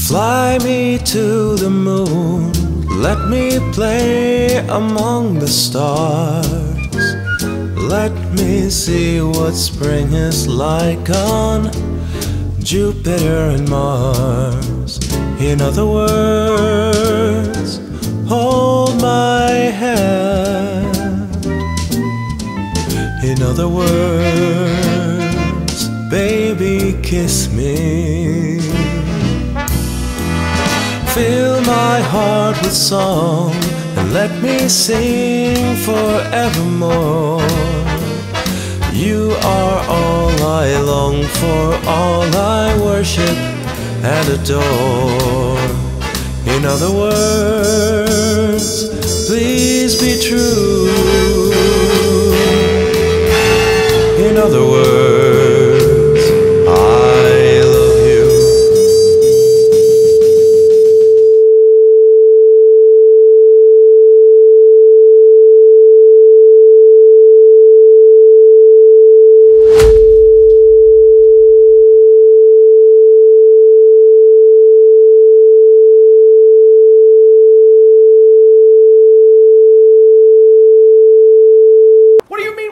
Fly me to the moon, let me play among the stars. Let me see what spring is like on Jupiter and Mars. In other words, hold my hand. In other words, baby, kiss me. Fill my heart with song and let me sing forevermore. You are all I long for, all I worship and adore. In other words, please be true. In other words, I love you.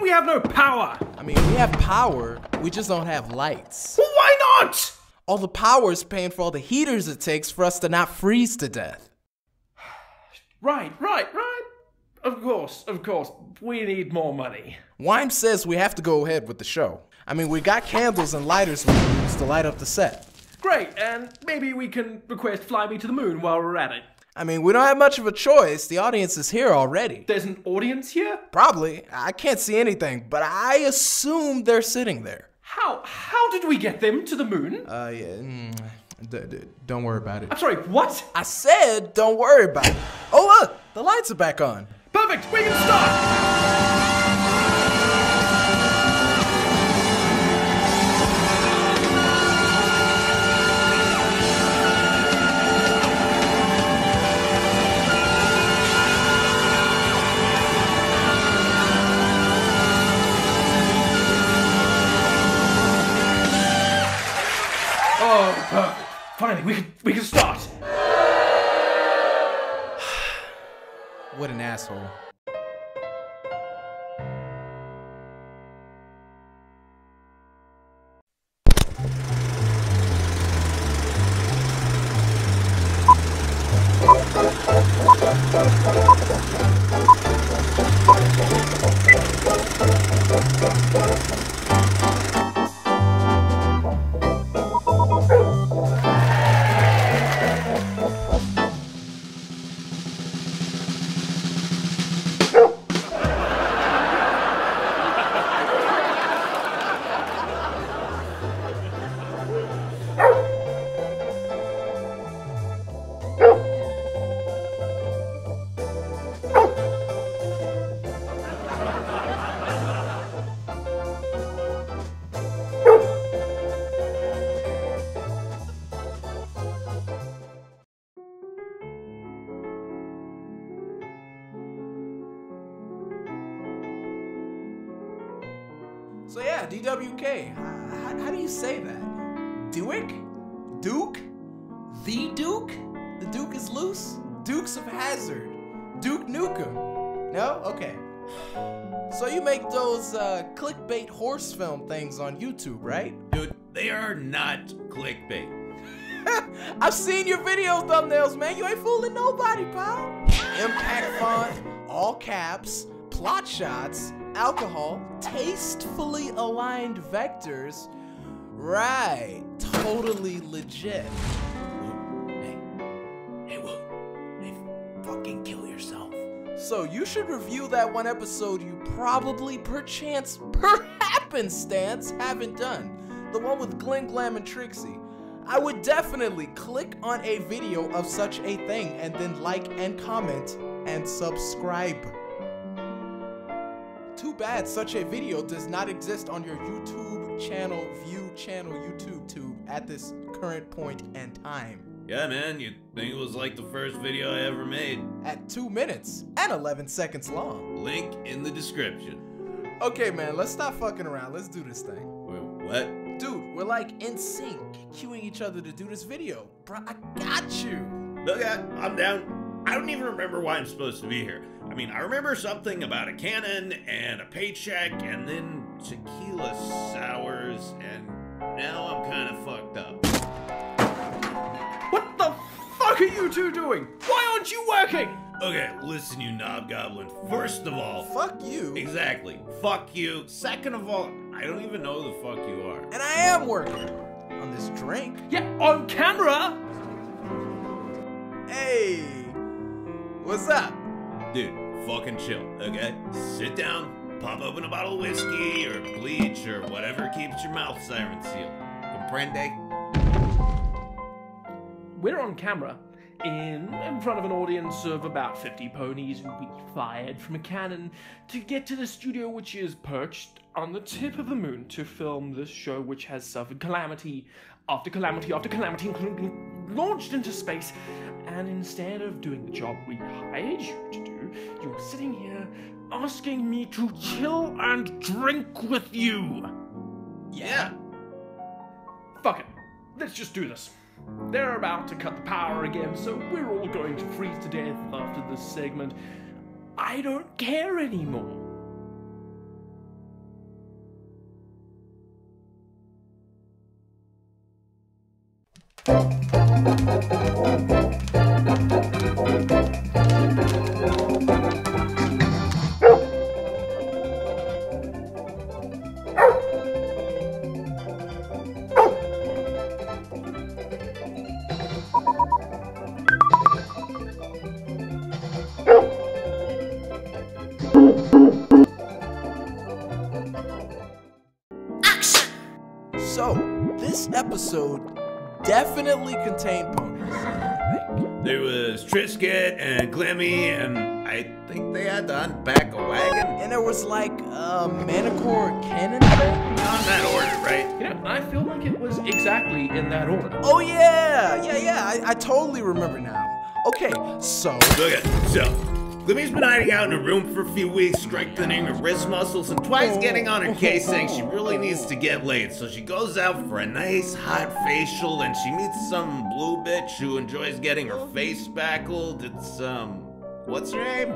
We have no power. I mean, we have power, we just don't have lights. Well, why not? All the power is paying for all the heaters it takes for us to not freeze to death. Right. Of course. We need more money. Weim says we have to go ahead with the show. I mean, we got candles and lighters we can use to light up the set. Great, and maybe we can request Fly Me to the Moon while we're at it. I mean, we don't have much of a choice. The audience is here already. There's an audience here? Probably. I can't see anything, but I assume they're sitting there. How did we get them to the moon? Don't worry about it. I'm sorry, what? I said don't worry about it. Oh, look, the lights are back on. Perfect, we can start! Oh, perfect. Finally, we can start. What an asshole. So yeah, DWK, how do you say that? Duke? Duke? The Duke? The Duke is loose? Dukes of Hazzard? Duke Nukem? No? Okay. So you make those clickbait horse film things on YouTube, right? Dude, they are not clickbait. I've seen your video thumbnails, man. You ain't fooling nobody, pal. Impact font, all caps, plot shots, alcohol, tastefully aligned vectors. Right, totally legit. Hey, Woot. Hey, fucking kill yourself. So you should review that one episode you probably, perchance, happenstance haven't done. The one with Glenn, Glam, and Trixie. I would definitely click on a video of such a thing and then like and comment and subscribe. Too bad such a video does not exist on your YouTube channel, YouTube tube at this current point and time. Yeah, man, you'd think it was like the first video I ever made. At 2 minutes and 11 seconds long. Link in the description. Okay, man, let's stop fucking around. Let's do this thing. Wait, what? Dude, we're like in sync, cueing each other to do this video. Bro, I got you. Okay, I'm down. I don't even remember why I'm supposed to be here. I mean, I remember something about a cannon and a paycheck and then tequila sours, and now I'm kind of fucked up. What the fuck are you two doing? Why aren't you working? Okay, listen, you knobgoblin. First of all, Fuck you. exactly, fuck you. Second of all, I don't even know who the fuck you are. And I am working on this drink. Yeah, on camera. Hey, what's up? Dude, fucking chill, okay? Sit down, pop open a bottle of whiskey or bleach or whatever keeps your mouth siren sealed. Comprende? We're on camera in front of an audience of about 50 ponies who we fired from a cannon to get to the studio, which is perched on the tip of the moon to film this show, which has suffered calamity after calamity after calamity, including launched into space. And instead of doing the job we hired you to do, you're sitting here asking me to chill and drink with you. Yeah. Fuck it. Let's just do this. They're about to cut the power again, so we're all going to freeze to death after this segment. I don't care anymore. So, this episode definitely contained ponies, I think. There was Trisket and Glimmy, and I think they had to unpack a wagon. And there was like a manicore cannon thing. On that order, right? You know, I feel like it was exactly in that order. Oh yeah, I totally remember now. Okay, so Okay, so Glimmy's been hiding out in a room for a few weeks, strengthening her wrist muscles, and twice getting on her case saying she really needs to get laid. So she goes out for a nice hot facial, and she meets some blue bitch who enjoys getting her face spackled. It's what's her name?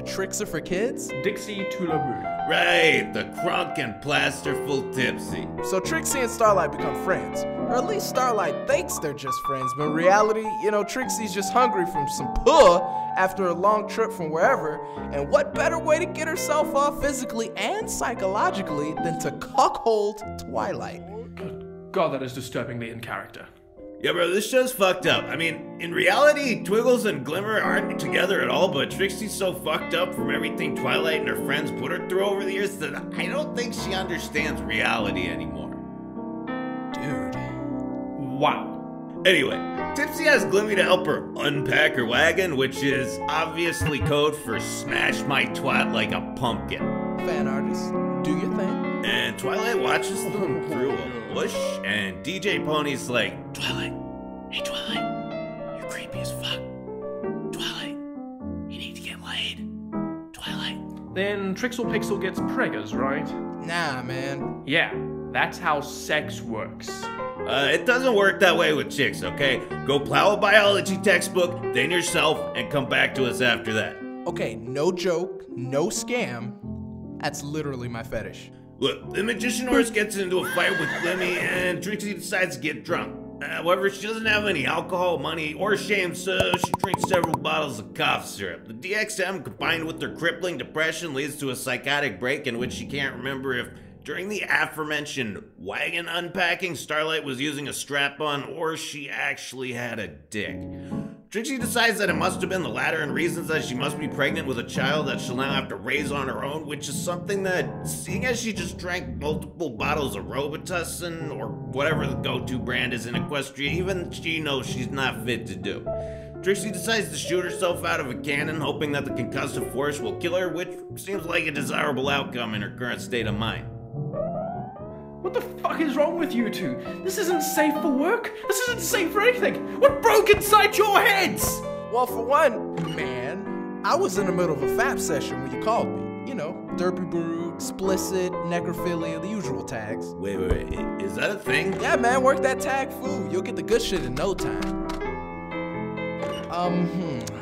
tricks are for kids. Dixie Toulaboo. Right, the crunk and plasterful tipsy. So Trixie and Starlight become friends. Or at least Starlight thinks they're just friends, but in reality, you know, Trixie's just hungry from some puh after a long trip from wherever. And what better way to get herself off physically and psychologically than to cuckold Twilight? God, that is disturbingly in character. Yeah, bro, this show's fucked up. I mean, in reality, Twiggles and Glimmer aren't together at all, but Trixie's so fucked up from everything Twilight and her friends put her through over the years that I don't think she understands reality anymore. Dude. Wow. Anyway, Tipsy asks Glimmy to help her unpack her wagon, which is obviously code for smash my twat like a pumpkin. Fan artist, do your thing. And Twilight watches them through a bush, and DJ Pony's like, Twilight, hey Twilight, you're creepy as fuck. Twilight, you need to get laid. Twilight. Then Trixel Pixel gets preggers, right? Nah, man. Yeah, that's how sex works. It doesn't work that way with chicks, okay? Go plow a biology textbook, then yourself, and come back to us after that. Okay, no joke, no scam. That's literally my fetish. Look, the magician horse gets into a fight with Glimmy, and Trixie decides to get drunk. However, she doesn't have any alcohol, money, or shame, so she drinks several bottles of cough syrup. The DXM, combined with her crippling depression, leads to a psychotic break in which she can't remember if, during the aforementioned wagon unpacking, Starlight was using a strap-on, or she actually had a dick. Trixie decides that it must have been the latter and reasons that she must be pregnant with a child that she'll now have to raise on her own, which is something that, seeing as she just drank multiple bottles of Robitussin, or whatever the go-to brand is in Equestria, even she knows she's not fit to do. Trixie decides to shoot herself out of a cannon, hoping that the concussive force will kill her, which seems like a desirable outcome in her current state of mind. What the fuck is wrong with you two? This isn't safe for work. This isn't safe for anything. What broke inside your heads? Well, for one, man, I was in the middle of a FAP session when you called me. you know, derpy brew, explicit, necrophilia, the usual tags. Wait, is that a thing? Yeah, man, work that tag food. You'll get the good shit in no time.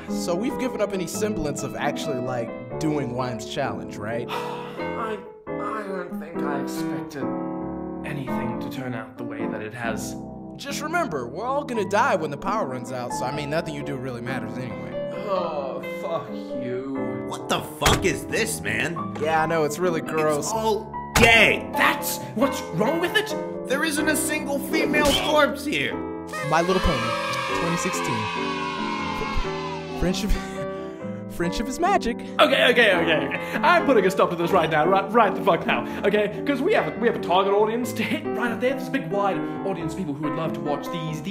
So we've given up any semblance of actually, like, doing Weim's challenge, right? I don't think I expected anything to turn out the way that it has. Just remember, we're all gonna die when the power runs out, so I mean, nothing you do really matters anyway. Oh, fuck you. What the fuck is this, man? Yeah, I know, it's really gross. It's all gay. That's what's wrong with it? There isn't a single female corpse here. My Little Pony, 2016. Friendship is magic. Okay. I'm putting a stop to this right now, right the fuck now, okay? Because we have a target audience to hit right up there. This big wide audience of people who would love to watch these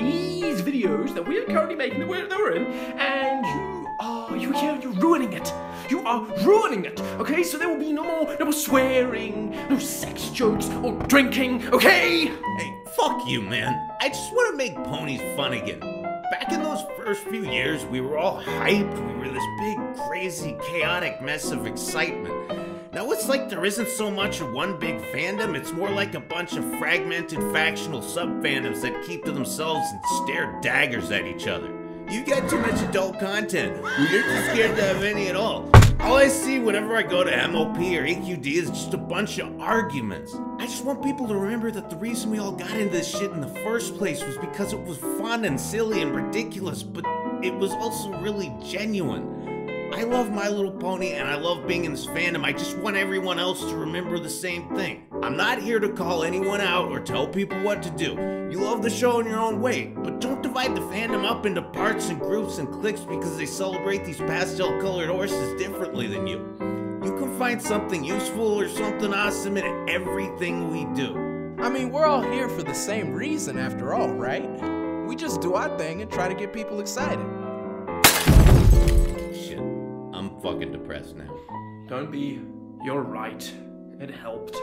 videos that we are currently making that we're in, and you're ruining it. You are ruining it. Okay, so there will be no more swearing, no sex jokes or drinking. Okay? Hey, fuck you, man. I just want to make ponies fun again. Back in those first few years, we were all hyped. We were this big, crazy, chaotic mess of excitement. Now it's like there isn't so much of one big fandom, it's more like a bunch of fragmented factional sub-fandoms that keep to themselves and stare daggers at each other. You get too much adult content. You're too scared to have any at all. All I see whenever I go to MOP or AQD is just a bunch of arguments. I just want people to remember that the reason we all got into this shit in the first place was because it was fun and silly and ridiculous, but it was also really genuine. I love My Little Pony and I love being in this fandom. I just want everyone else to remember the same thing. I'm not here to call anyone out or tell people what to do. You love the show in your own way, but don't divide the fandom up into parts and groups and cliques because they celebrate these pastel-colored horses differently than you. You can find something useful or something awesome in everything we do. I mean, we're all here for the same reason after all, right? We just do our thing and try to get people excited. Shit, I'm fucking depressed now. Don't be. You're right. It helped.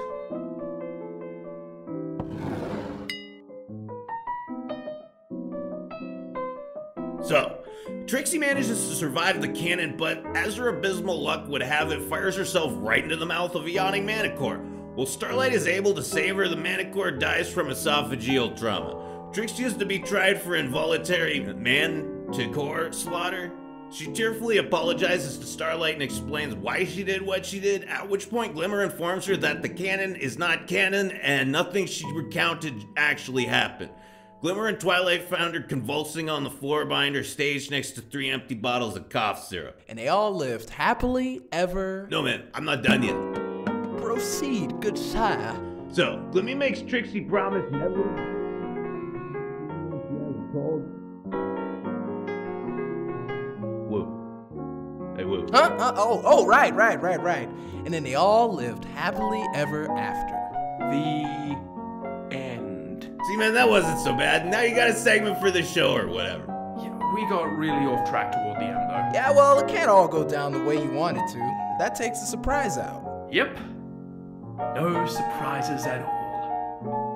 So, Trixie manages to survive the cannon, but as her abysmal luck would have it, fires herself right into the mouth of a yawning Manicore. While Starlight is able to save her, the Manicore dies from esophageal trauma. Trixie is to be tried for involuntary Manticore slaughter. She tearfully apologizes to Starlight and explains why she did what she did, at which point Glimmer informs her that the canon is not canon and nothing she recounted actually happened. Glimmer and Twilight found her convulsing on the floor behind her stage next to 3 empty bottles of cough syrup. And they all lived happily ever... No man, I'm not done yet. Proceed, good sire. So, Glimmy makes Trixie promise never... Woo. Hey, Woo. Huh? Oh, right. And then they all lived happily ever after. The end. See, man, that wasn't so bad. Now you got a segment for the show or whatever. Yeah, we got really off track toward the end, though. Yeah, well, it can't all go down the way you want it to. That takes the surprise out. Yep. No surprises at all.